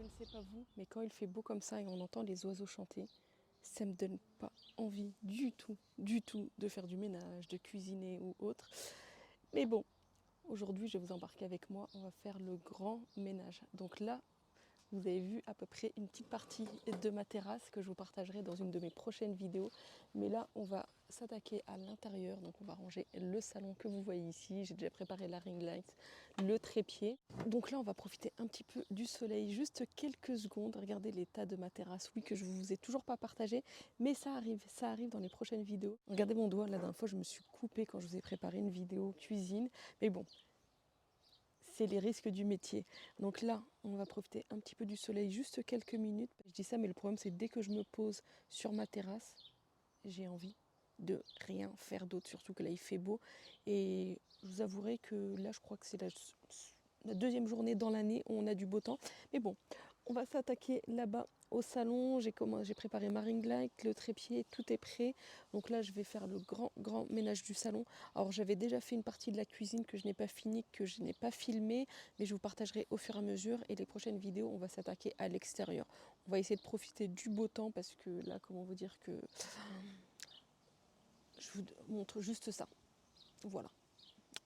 ne sais pas vous, mais quand il fait beau comme ça et on entend les oiseaux chanter, ça me donne pas envie du tout de faire du ménage, de cuisiner ou autre. Mais bon, aujourd'hui je vais vous embarquer avec moi, on va faire le grand ménage. Donc là, vous avez vu à peu près une petite partie de ma terrasse que je vous partagerai dans une de mes prochaines vidéos. Mais là, on va s'attaquer à l'intérieur. Donc on va ranger le salon que vous voyez ici. J'ai déjà préparé la ring light, le trépied. Donc là, on va profiter un petit peu du soleil, juste quelques secondes. Regardez l'état de ma terrasse. Oui, que je ne vous ai toujours pas partagé, mais ça arrive dans les prochaines vidéos. Regardez mon doigt, la dernière fois, je me suis coupée quand je vous ai préparé une vidéo cuisine. Mais bon, c'est les risques du métier. Donc là, on va profiter un petit peu du soleil, juste quelques minutes. Je dis ça, mais le problème, c'est dès que je me pose sur ma terrasse, j'ai envie de rien faire d'autre, surtout que là, il fait beau. Et je vous avouerai que là, je crois que c'est la deuxième journée dans l'année où on a du beau temps. Mais bon, on va s'attaquer là-bas au salon. J'ai préparé ma ring light, le trépied, tout est prêt. Donc là, je vais faire le grand ménage du salon. Alors, j'avais déjà fait une partie de la cuisine que je n'ai pas finie, que je n'ai pas filmée, mais je vous partagerai au fur et à mesure. Et les prochaines vidéos, on va s'attaquer à l'extérieur. On va essayer de profiter du beau temps parce que là, comment vous dire que je vous montre juste ça. Voilà.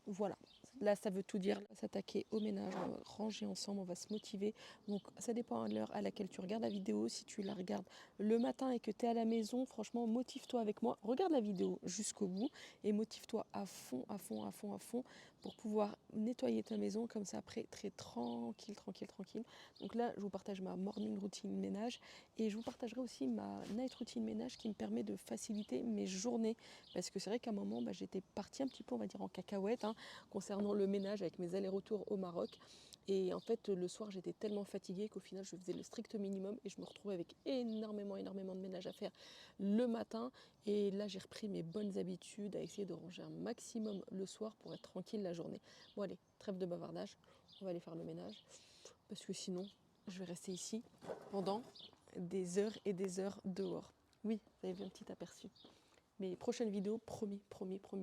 Voilà, là ça veut tout dire. On va s'attaquer au ménage, on va ranger ensemble, on va se motiver. Donc ça dépend de l'heure à laquelle tu regardes la vidéo. Si tu la regardes le matin et que tu es à la maison, franchement, motive-toi avec moi. Regarde la vidéo jusqu'au bout et motive-toi à fond, à fond, à fond, à fond pour pouvoir nettoyer ta maison comme ça après, très tranquille, tranquille, tranquille. Donc là, je vous partage ma morning routine ménage et je vous partagerai aussi ma night routine ménage qui me permet de faciliter mes journées. Parce que c'est vrai qu'à un moment, j'étais partie un petit peu, on va dire, en cacahuète concernant le ménage avec mes allers-retours au Maroc. Et en fait, le soir, j'étais tellement fatiguée qu'au final, je faisais le strict minimum et je me retrouvais avec énormément de ménage à faire le matin. Et là, j'ai repris mes bonnes habitudes à essayer de ranger un maximum le soir pour être tranquille la journée. Bon, allez, trêve de bavardage, on va aller faire le ménage parce que sinon, je vais rester ici pendant des heures et des heures dehors. Oui, vous avez vu un petit aperçu. Mes prochaines vidéos, promis,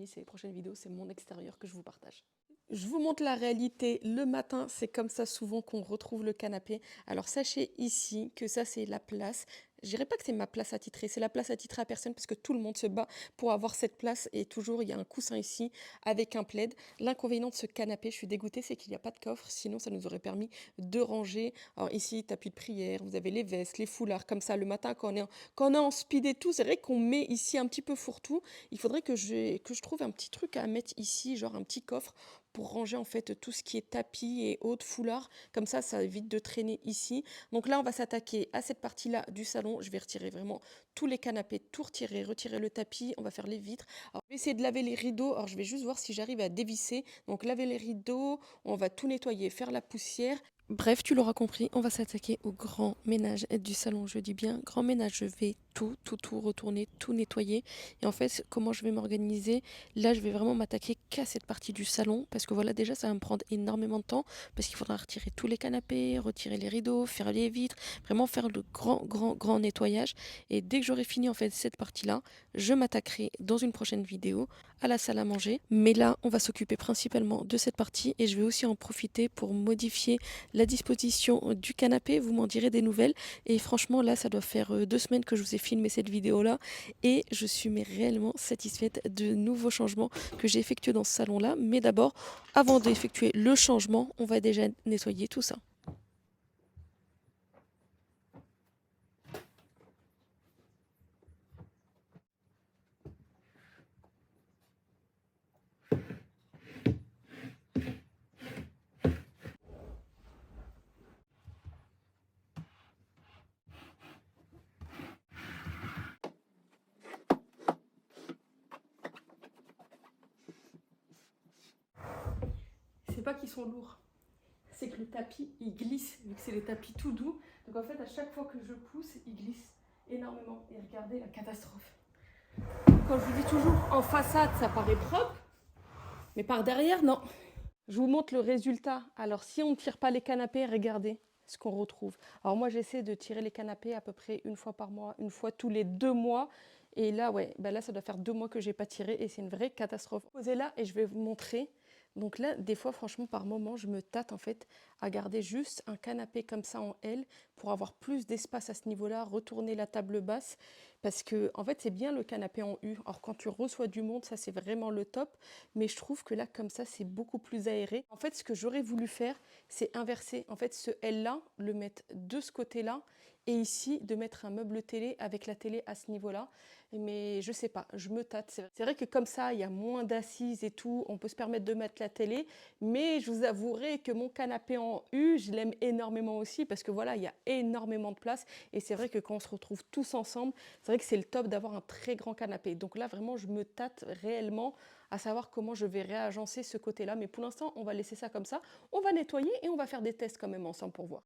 c'est les prochaines vidéos, c'est mon extérieur que je vous partage. Je vous montre la réalité le matin, c'est comme ça souvent qu'on retrouve le canapé. Alors sachez ici que ça c'est la place. Je dirais pas que c'est ma place attitrée, c'est la place attitrée à personne parce que tout le monde se bat pour avoir cette place et toujours il y a un coussin ici avec un plaid. L'inconvénient de ce canapé, je suis dégoûtée, c'est qu'il n'y a pas de coffre, sinon ça nous aurait permis de ranger. Alors ici, tapis de prière, vous avez les vestes, les foulards, comme ça le matin quand on est en speed et tout, c'est vrai qu'on met ici un petit peu fourre-tout. Il faudrait que je trouve un petit truc à mettre ici, genre un petit coffre pour ranger en fait tout ce qui est tapis et autres foulards. Comme ça évite de traîner ici. Donc là, on va s'attaquer à cette partie-là du salon. Je vais retirer vraiment tous les canapés, tout retirer le tapis. On va faire les vitres. Alors, je vais essayer de laver les rideaux. Alors, je vais juste voir si j'arrive à dévisser. Donc, laver les rideaux. On va tout nettoyer, faire la poussière. Bref, tu l'auras compris, on va s'attaquer au grand ménage du salon. Je dis bien grand ménage, je vais tout retourner, tout nettoyer. Et en fait, comment je vais m'organiser? Là, je vais vraiment m'attaquer qu'à cette partie du salon. Parce que voilà, déjà, ça va me prendre énormément de temps. Parce qu'il faudra retirer tous les canapés, retirer les rideaux, faire les vitres. Vraiment faire le grand nettoyage. Et dès que j'aurai fini en fait cette partie-là, je m'attaquerai dans une prochaine vidéo à la salle à manger. Mais là, on va s'occuper principalement de cette partie. Et je vais aussi en profiter pour modifier la disposition du canapé, vous m'en direz des nouvelles. Et franchement, là, ça doit faire 2 semaines que je vous ai filmé cette vidéo-là. Et je suis réellement satisfaite de nouveaux changements que j'ai effectués dans ce salon-là. Mais d'abord, avant d'effectuer le changement, on va déjà nettoyer tout ça. C'est pas qu'ils sont lourds, c'est que le tapis il glisse, vu que c'est des tapis tout doux. Donc en fait, à chaque fois que je pousse, il glisse énormément. Et regardez la catastrophe. Quand je vous dis toujours en façade, ça paraît propre, mais par derrière, non. Je vous montre le résultat. Alors, si on ne tire pas les canapés, regardez ce qu'on retrouve. Alors moi, j'essaie de tirer les canapés à peu près une fois par mois, une fois tous les 2 mois. Et là, ouais, là, ça doit faire 2 mois que je n'ai pas tiré et c'est une vraie catastrophe. Posez là et je vais vous montrer Donc là, des fois, franchement, par moment, je me tâte en fait à garder juste un canapé comme ça en L pour avoir plus d'espace à ce niveau-là, retourner la table basse, parce que en fait, c'est bien le canapé en U. Alors quand tu reçois du monde, ça c'est vraiment le top, mais je trouve que là, comme ça, c'est beaucoup plus aéré. En fait, ce que j'aurais voulu faire, c'est inverser. En fait, ce L-là, le mettre de ce côté-là, et ici, de mettre un meuble télé avec la télé à ce niveau-là. Mais je sais pas, je me tâte. C'est vrai que comme ça, il y a moins d'assises et tout, on peut se permettre de mettre la télé. Mais je vous avouerai que mon canapé en U, je l'aime énormément aussi parce que voilà, il y a énormément de place. Et c'est vrai que quand on se retrouve tous ensemble, c'est vrai que c'est le top d'avoir un très grand canapé. Donc là, vraiment, je me tâte réellement à savoir comment je vais réagencer ce côté-là. Mais pour l'instant, on va laisser ça comme ça. On va nettoyer et on va faire des tests quand même ensemble pour voir.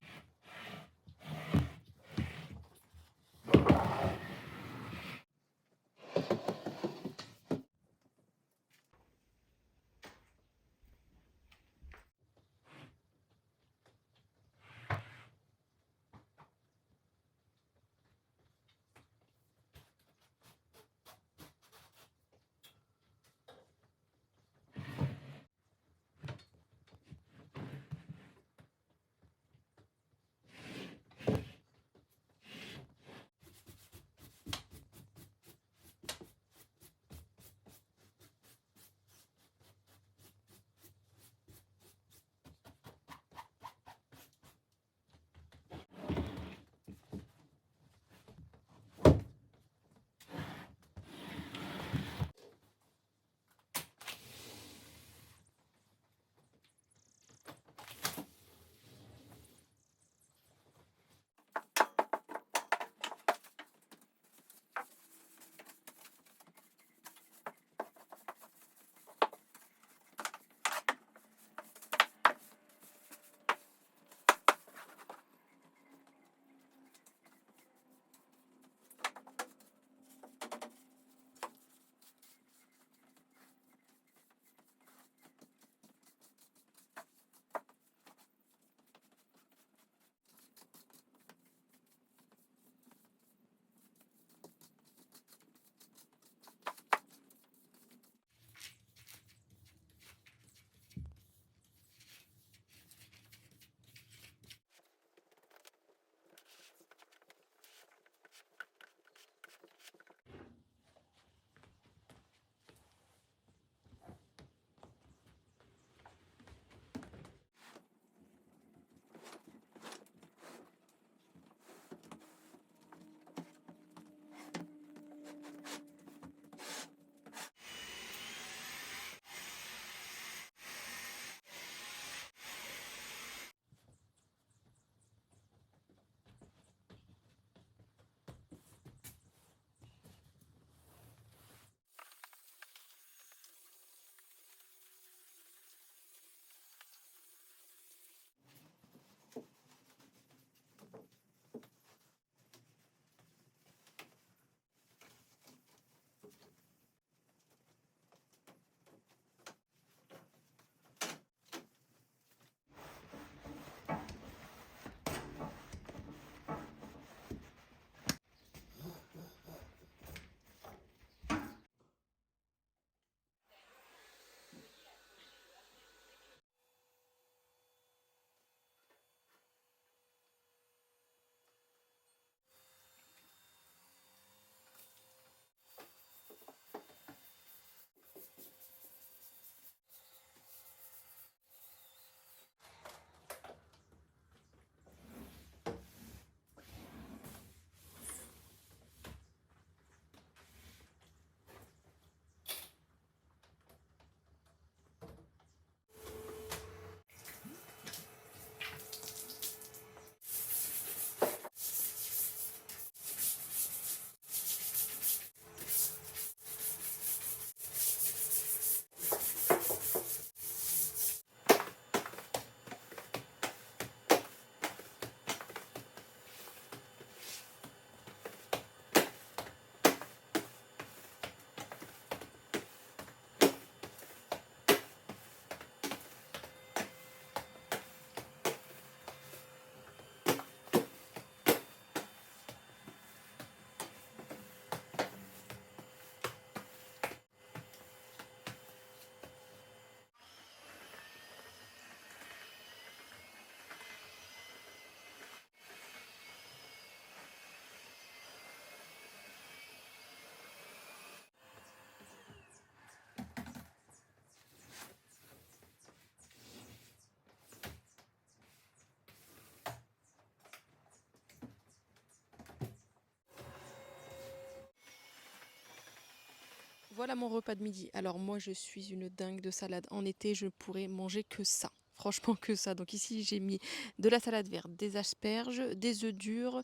Voilà mon repas de midi. Alors moi, je suis une dingue de salade. En été, je pourrais manger que ça. Franchement, que ça. Donc ici, j'ai mis de la salade verte, des asperges, des œufs durs,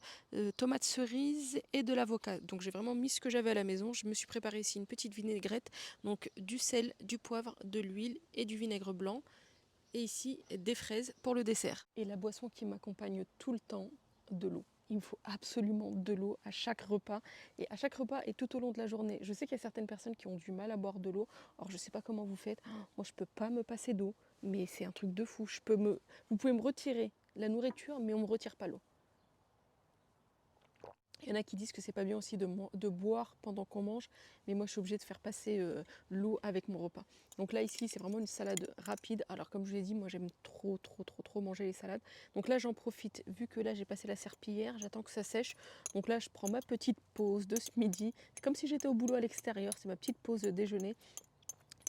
tomates cerises et de l'avocat. Donc j'ai vraiment mis ce que j'avais à la maison. Je me suis préparé ici une petite vinaigrette. Donc du sel, du poivre, de l'huile et du vinaigre blanc. Et ici, des fraises pour le dessert. Et la boisson qui m'accompagne tout le temps, de l'eau. Il me faut absolument de l'eau à chaque repas. Et à chaque repas et tout au long de la journée. Je sais qu'il y a certaines personnes qui ont du mal à boire de l'eau. Alors je ne sais pas comment vous faites. Moi, je ne peux pas me passer d'eau. Mais c'est un truc de fou. Vous pouvez me retirer la nourriture, mais on ne me retire pas l'eau. Il y en a qui disent que c'est pas bien aussi de boire pendant qu'on mange, mais moi je suis obligée de faire passer l'eau avec mon repas. Donc là ici c'est vraiment une salade rapide. Alors comme je vous l'ai dit, moi j'aime trop manger les salades. Donc là j'en profite, vu que là j'ai passé la serpillière, j'attends que ça sèche. Donc là je prends ma petite pause de ce midi. C'est comme si j'étais au boulot à l'extérieur, c'est ma petite pause de déjeuner.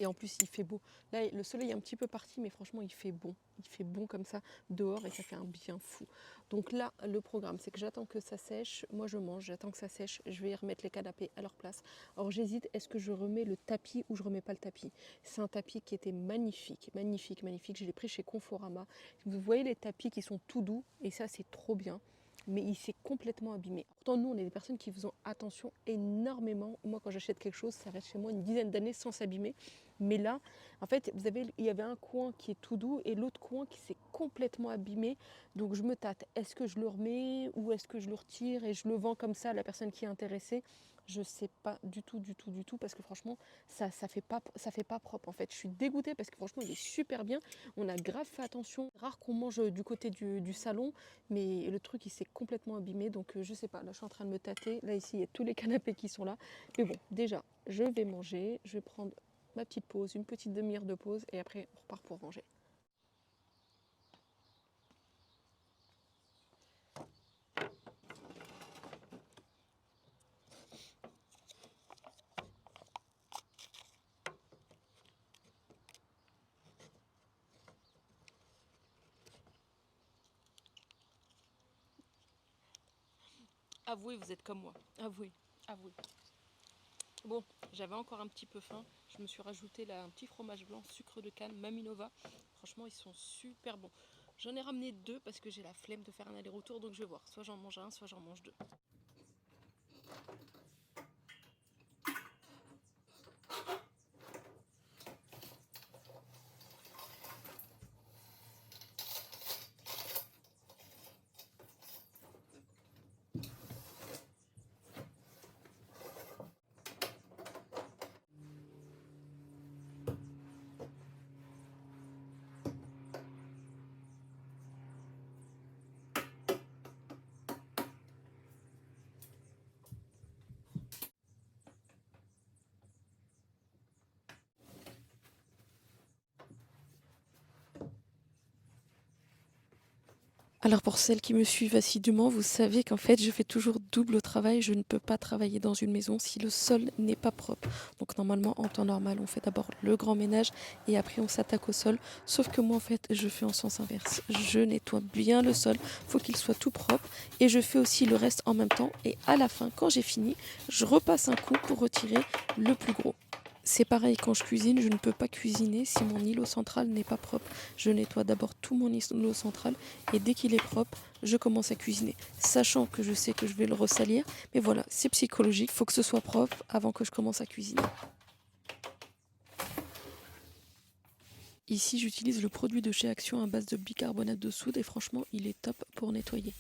Et en plus, il fait beau. Là, le soleil est un petit peu parti, mais franchement, il fait bon. Il fait bon comme ça dehors et ça fait un bien fou. Donc là, le programme, c'est que j'attends que ça sèche. Moi, je mange, j'attends que ça sèche. Je vais remettre les canapés à leur place. Alors, j'hésite, est-ce que je remets le tapis ou je remets pas le tapis? C'est un tapis qui était magnifique, magnifique, magnifique. Je l'ai pris chez Conforama. Vous voyez les tapis qui sont tout doux et ça, c'est trop bien. Mais il s'est complètement abîmé. Pourtant, nous, on est des personnes qui faisons attention énormément. Moi, quand j'achète quelque chose, ça reste chez moi une dizaine d'années sans s'abîmer. Mais là, en fait, il y avait un coin qui est tout doux et l'autre coin qui s'est complètement abîmé. Donc je me tâte. Est-ce que je le remets ou est-ce que je le retire et je le vends comme ça à la personne qui est intéressée? Je ne sais pas du tout parce que franchement, ça fait pas propre en fait. Je suis dégoûtée parce que franchement, il est super bien. On a grave fait attention. Rare qu'on mange du côté du salon, mais le truc il s'est complètement abîmé. Donc je sais pas. Là, je suis en train de me tâter. Là ici, il y a tous les canapés qui sont là. Mais bon, déjà, je vais manger. Je vais prendre ma petite pause, une petite demi-heure de pause et après on repart pour ranger. Avouez, vous êtes comme moi. Avouez, avouez. Bon, j'avais encore un petit peu faim. Je me suis rajouté là un petit fromage blanc, sucre de canne, Maminova. Franchement, ils sont super bons. J'en ai ramené deux parce que j'ai la flemme de faire un aller-retour, donc je vais voir. Soit j'en mange un, soit j'en mange deux. Alors pour celles qui me suivent assidûment, vous savez qu'en fait je fais toujours double travail. Je ne peux pas travailler dans une maison si le sol n'est pas propre. Donc normalement en temps normal on fait d'abord le grand ménage et après on s'attaque au sol. Sauf que moi en fait je fais en sens inverse. Je nettoie bien le sol, faut qu'il soit tout propre et je fais aussi le reste en même temps. Et à la fin quand j'ai fini, je repasse un coup pour retirer le plus gros. C'est pareil quand je cuisine, je ne peux pas cuisiner si mon îlot central n'est pas propre. Je nettoie d'abord tout mon îlot central et dès qu'il est propre, je commence à cuisiner, sachant que je sais que je vais le ressalir. Mais voilà, c'est psychologique, il faut que ce soit propre avant que je commence à cuisiner. Ici, j'utilise le produit de chez Action à base de bicarbonate de soude et franchement, il est top pour nettoyer.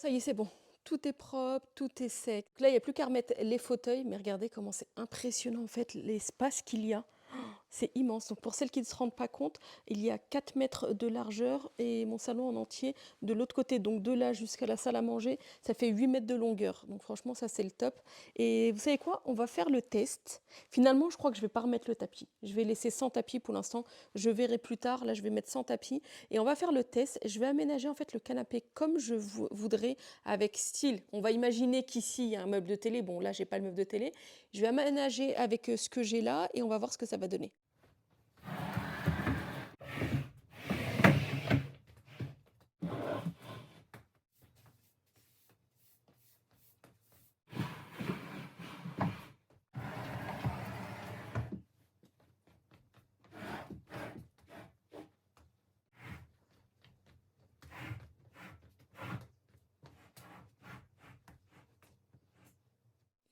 Ça y est, c'est bon. Tout est propre, tout est sec. Donc là, il n'y a plus qu'à remettre les fauteuils, mais regardez comment c'est impressionnant en fait l'espace qu'il y a. C'est immense. Donc pour celles qui ne se rendent pas compte, il y a 4 mètres de largeur et mon salon en entier de l'autre côté, donc de là jusqu'à la salle à manger, ça fait 8 mètres de longueur. Donc franchement, ça c'est le top. Et vous savez quoi? On va faire le test. Finalement, je crois que je ne vais pas remettre le tapis. Je vais laisser sans tapis pour l'instant. Je verrai plus tard. Là, je vais mettre sans tapis. Et on va faire le test. Je vais aménager en fait le canapé comme je voudrais avec style. On va imaginer qu'ici, il y a un meuble de télé. Bon, là, j'ai pas le meuble de télé. Je vais aménager avec ce que j'ai là et on va voir ce que ça va donner.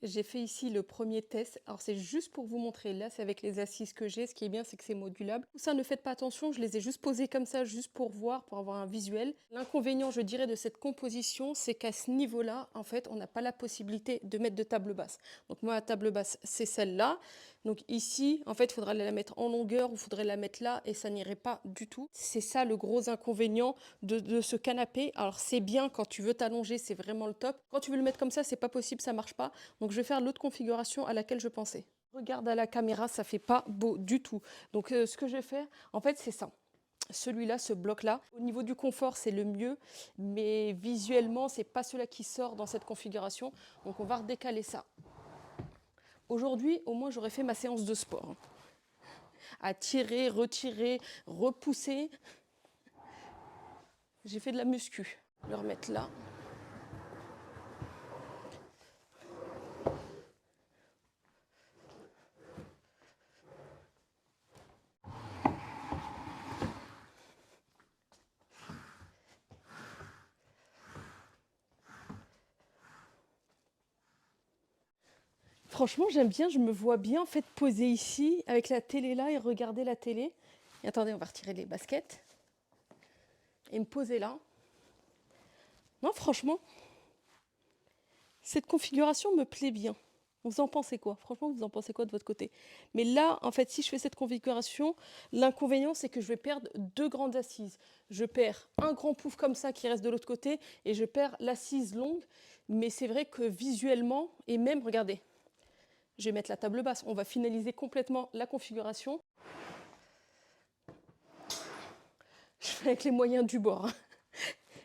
J'ai fait ici le premier test. Alors c'est juste pour vous montrer. Là, c'est avec les assises que j'ai. Ce qui est bien, c'est que c'est modulable. Tout ça, ne faites pas attention. Je les ai juste posées comme ça, juste pour voir, pour avoir un visuel. L'inconvénient, je dirais, de cette composition, c'est qu'à ce niveau-là, en fait, on n'a pas la possibilité de mettre de table basse. Donc moi, la table basse, c'est celle-là. Donc ici, en fait, il faudrait la mettre en longueur ou il faudrait la mettre là et ça n'irait pas du tout. C'est ça le gros inconvénient de ce canapé. Alors c'est bien quand tu veux t'allonger, c'est vraiment le top. Quand tu veux le mettre comme ça, c'est pas possible, ça marche pas. Donc je vais faire l'autre configuration à laquelle je pensais. Regarde à la caméra, ça fait pas beau du tout. Donc ce que je vais faire, en fait, c'est ça. Celui-là, ce bloc-là, au niveau du confort, c'est le mieux, mais visuellement, c'est pas celui-là qui sort dans cette configuration. Donc on va redécaler ça. Aujourd'hui, au moins, j'aurais fait ma séance de sport. À tirer, retirer, repousser. J'ai fait de la muscu. Je vais le remettre là. Franchement, j'aime bien, je me vois bien en fait poser ici avec la télé là et regarder la télé. Et attendez, on va retirer les baskets et me poser là. Non, franchement, cette configuration me plaît bien. Vous en pensez quoi? Franchement, vous en pensez quoi de votre côté? Mais là, en fait, si je fais cette configuration, l'inconvénient, c'est que je vais perdre 2 grandes assises. Je perds un grand pouf comme ça qui reste de l'autre côté et je perds l'assise longue. Mais c'est vrai que visuellement, et même, regardez, je vais mettre la table basse. On va finaliser complètement la configuration. Je fais avec les moyens du bord.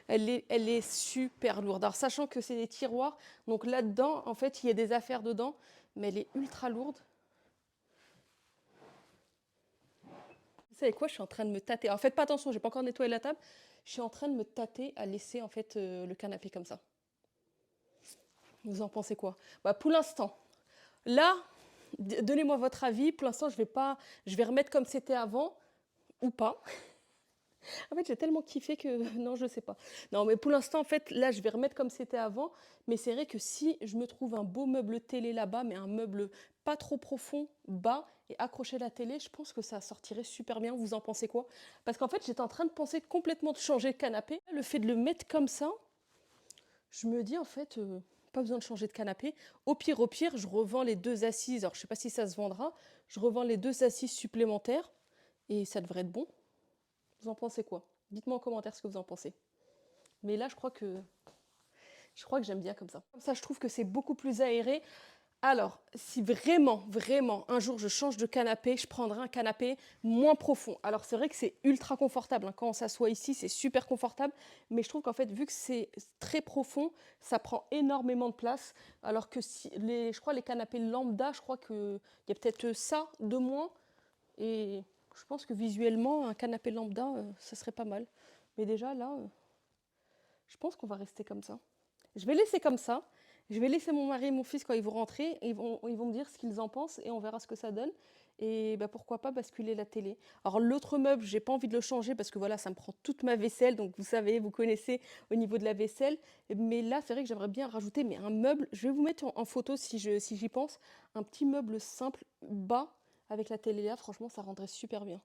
Elle est super lourde. Alors, sachant que c'est des tiroirs, donc là-dedans, en fait, il y a des affaires dedans, mais elle est ultra lourde. Vous savez quoi? Je suis en train de me tâter. Alors, faites pas attention, j'ai pas encore nettoyé la table. Je suis en train de me tâter à laisser en fait le canapé comme ça. Vous en pensez quoi? Bah, pour l'instant, là, donnez-moi votre avis. Pour l'instant, je vais remettre comme c'était avant ou pas. En fait, j'ai tellement kiffé que non, je sais pas. Non, mais pour l'instant, en fait, là, je vais remettre comme c'était avant. Mais c'est vrai que si je me trouve un beau meuble télé là-bas, mais un meuble pas trop profond, bas, et accrocher la télé, je pense que ça sortirait super bien. Vous en pensez quoi? Parce qu'en fait, j'étais en train de penser complètement de changer de canapé. Le fait de le mettre comme ça, je me dis en fait, pas besoin de changer de canapé. Au pire, je revends les 2 assises. Alors, je sais pas si ça se vendra. Je revends les 2 assises supplémentaires et ça devrait être bon. Vous en pensez quoi? Dites-moi en commentaire ce que vous en pensez. Mais là, je crois que j'aime bien comme ça. Comme ça, je trouve que c'est beaucoup plus aéré. Alors, si vraiment, vraiment, un jour je change de canapé, je prendrai un canapé moins profond. Alors, c'est vrai que c'est ultra confortable. Quand on s'assoit ici, c'est super confortable. Mais je trouve qu'en fait, vu que c'est très profond, ça prend énormément de place. Alors que je crois les canapés lambda, je crois qu'il y a peut-être ça de moins. Et je pense que visuellement, un canapé lambda, ça serait pas mal. Mais déjà, là, je pense qu'on va rester comme ça. Je vais laisser comme ça. Je vais laisser mon mari et mon fils quand ils vont rentrer. Et ils vont me dire ce qu'ils en pensent et on verra ce que ça donne. Et bah, pourquoi pas basculer la télé. Alors l'autre meuble, j'ai pas envie de le changer parce que voilà, ça me prend toute ma vaisselle. Donc vous savez, vous connaissez au niveau de la vaisselle. Mais là, c'est vrai que j'aimerais bien rajouter mais un meuble. Je vais vous mettre en photo si j'y pense. Un petit meuble simple, bas, avec la télé là. Franchement, ça rendrait super bien.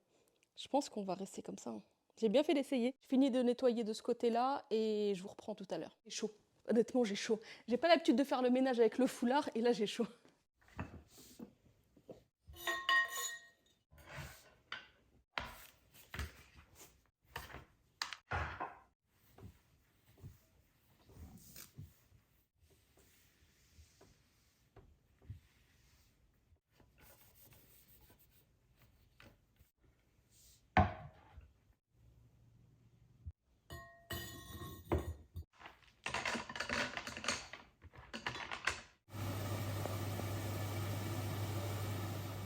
Je pense qu'on va rester comme ça. J'ai bien fait d'essayer. Je finis de nettoyer de ce côté-là et je vous reprends tout à l'heure. C'est chaud. Honnêtement, j'ai chaud. J'ai pas l'habitude de faire le ménage avec le foulard et là, j'ai chaud.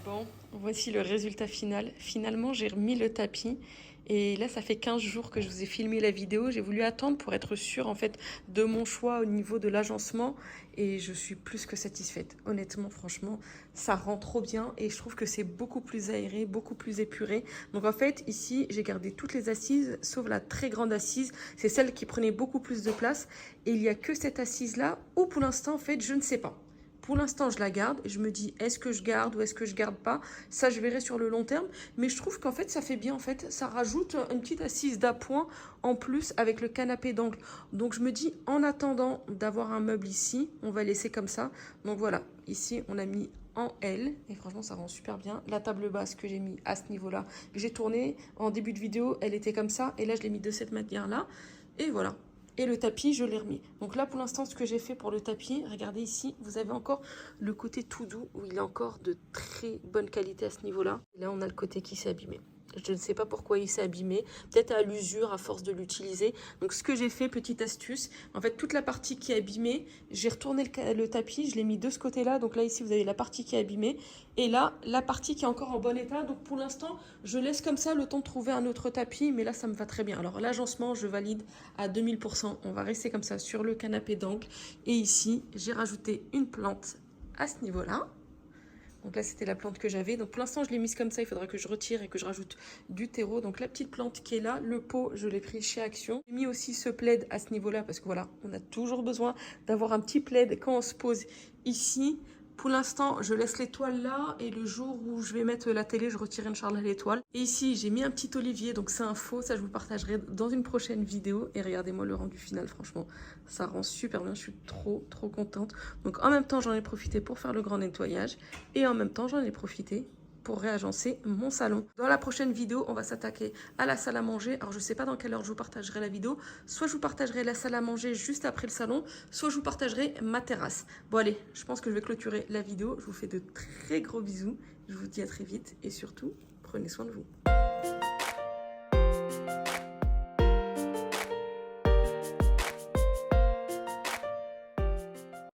Bon, voici le résultat final. Finalement, j'ai remis le tapis. Et là, ça fait 15 jours que je vous ai filmé la vidéo. J'ai voulu attendre pour être sûre en fait de mon choix au niveau de l'agencement. Et je suis plus que satisfaite. Honnêtement, franchement, ça rend trop bien. Et je trouve que c'est beaucoup plus aéré, beaucoup plus épuré. Donc en fait, ici, j'ai gardé toutes les assises, sauf la très grande assise. C'est celle qui prenait beaucoup plus de place. Et il n'y a que cette assise-là où pour l'instant, en fait, je ne sais pas. Pour l'instant, je la garde et je me dis, est-ce que je garde ou est-ce que je garde pas? Ça, je verrai sur le long terme. Mais je trouve qu'en fait, ça fait bien. En fait, ça rajoute une petite assise d'appoint en plus avec le canapé d'angle. Donc, je me dis, en attendant d'avoir un meuble ici, on va laisser comme ça. Donc, voilà. Ici, on a mis en L et franchement, ça rend super bien. La table basse que j'ai mis à ce niveau-là, j'ai tourné en début de vidéo, elle était comme ça. Et là, je l'ai mis de cette manière-là. Et voilà. Et le tapis, je l'ai remis. Donc là, pour l'instant, ce que j'ai fait pour le tapis, regardez ici, vous avez encore le côté tout doux où il est encore de très bonne qualité à ce niveau-là. Et là, on a le côté qui s'est abîmé. Je ne sais pas pourquoi il s'est abîmé, peut-être à l'usure à force de l'utiliser. Donc ce que j'ai fait, petite astuce, en fait toute la partie qui est abîmée, j'ai retourné le tapis, je l'ai mis de ce côté-là. Donc là ici vous avez la partie qui est abîmée et là la partie qui est encore en bon état. Donc pour l'instant je laisse comme ça le temps de trouver un autre tapis, mais là ça me va très bien. Alors l'agencement je valide à 2000%, on va rester comme ça sur le canapé d'angle. Et ici j'ai rajouté une plante à ce niveau-là. Donc là, c'était la plante que j'avais. Donc pour l'instant, je l'ai mise comme ça. Il faudra que je retire et que je rajoute du terreau. Donc la petite plante qui est là, le pot, je l'ai pris chez Action. J'ai mis aussi ce plaid à ce niveau-là parce que voilà, on a toujours besoin d'avoir un petit plaid quand on se pose ici. Pour l'instant, je laisse l'étoile là et le jour où je vais mettre la télé, je retire une charle à l'étoile. Et ici, j'ai mis un petit olivier, donc c'est un faux, ça je vous partagerai dans une prochaine vidéo. Et regardez-moi le rendu final, franchement, ça rend super bien, je suis trop contente. Donc en même temps, j'en ai profité pour faire le grand nettoyage et en même temps, j'en ai profité pour réagencer mon salon. Dans la prochaine vidéo, on va s'attaquer à la salle à manger. Alors, je ne sais pas dans quelle heure je vous partagerai la vidéo. Soit je vous partagerai la salle à manger juste après le salon, soit je vous partagerai ma terrasse. Bon, allez, je pense que je vais clôturer la vidéo. Je vous fais de très gros bisous. Je vous dis à très vite et surtout, prenez soin de vous.